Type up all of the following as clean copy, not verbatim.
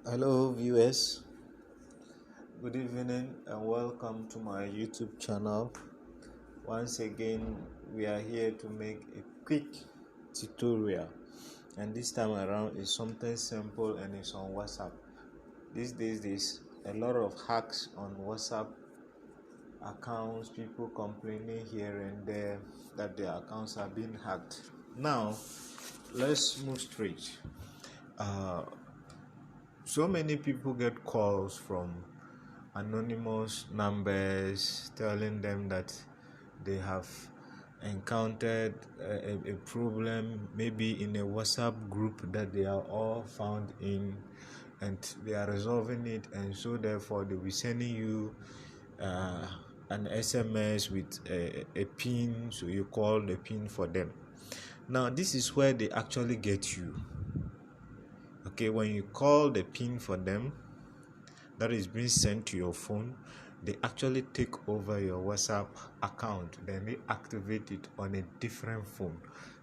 Hello, viewers. Good evening and welcome to my YouTube channel. Once again, we are here to make a quick tutorial, and this time around is something simple and it's on WhatsApp. These days, there's a lot of hacks on WhatsApp accounts, people complaining here and there that their accounts are being hacked. Now, let's move straight. So many people get calls from anonymous numbers telling them that they have encountered a problem, maybe in a WhatsApp group that they are all found in, and they are resolving it, and so therefore they'll be sending you an SMS with a pin, so you call the pin for them. Now, this is where they actually get you. Okay, when you call the pin for them, that is being sent to your phone, they actually take over your WhatsApp account, then they activate it on a different phone,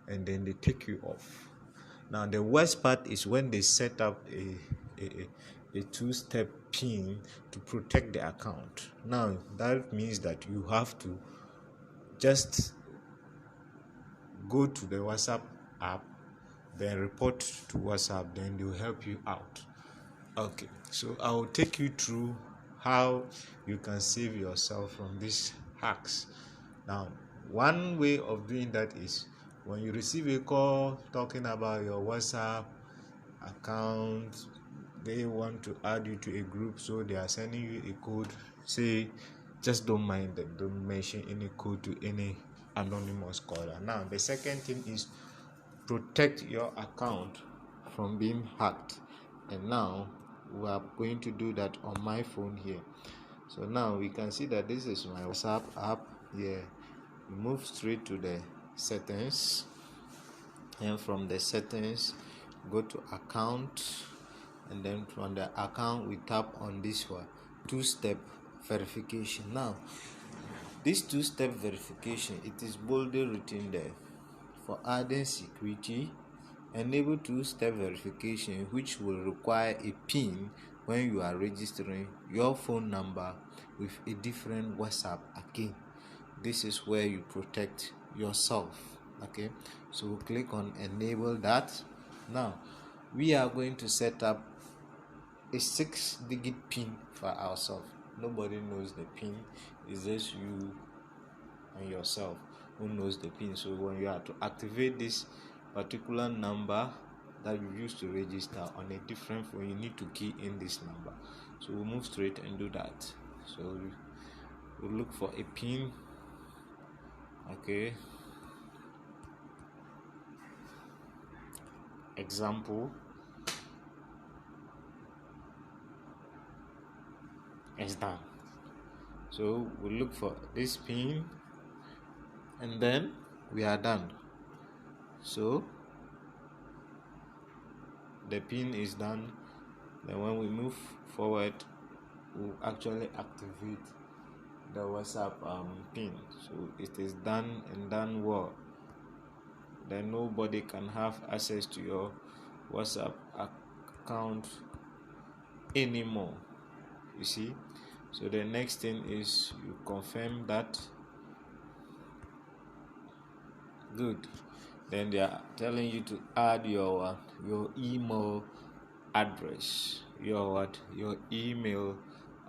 and then they take you off. Now, the worst part is when they set up a two-step pin to protect the account. Now, that means that you have to just go to the WhatsApp app, then report to WhatsApp, then they'll help you out. Okay, so I will take you through how you can save yourself from these hacks. Now, one way of doing that is when you receive a call talking about your WhatsApp account, they want to add you to a group, so they are sending you a code. Say, just don't mind them, don't mention any code to any anonymous caller. Now, the second thing is protect your account from being hacked. And now we are going to do that on my phone here. So now we can see that this is my WhatsApp app here. We move straight to the settings, and from the settings go to account, and then from the account we tap on this one, two-step verification. Now this two-step verification, it is boldly written there: for adding security, enable two-step verification, which will require a PIN when you are registering your phone number with a different WhatsApp again. This is where you protect yourself. Okay, so we'll click on enable that. Now we are going to set up a 6-digit PIN for ourselves. Nobody knows the PIN, it's just you and yourself who knows the PIN. So when you are to activate this particular number that you used to register on a different phone, you need to key in this number. So we'll move straight and do that. So we'll look for a PIN. Okay, example is done. So we'll look for this PIN, and then we are done. So the PIN is done. Then when we move forward, we'll actually activate the WhatsApp PIN. So it is done and done well. Then nobody can have access to your WhatsApp account anymore. You see? So the next thing is you confirm that. Good. Then they are telling you to add your email address, your email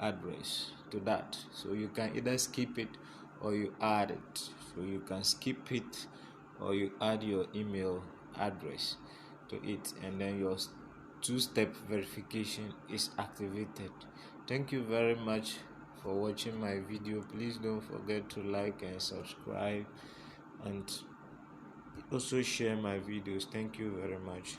address to that. So you can either skip it or you add it. So you can skip it or you add your email address to it, and then your two-step verification is activated. Thank you very much for watching my video. Please don't forget to like and subscribe, and also share my videos. Thank you very much.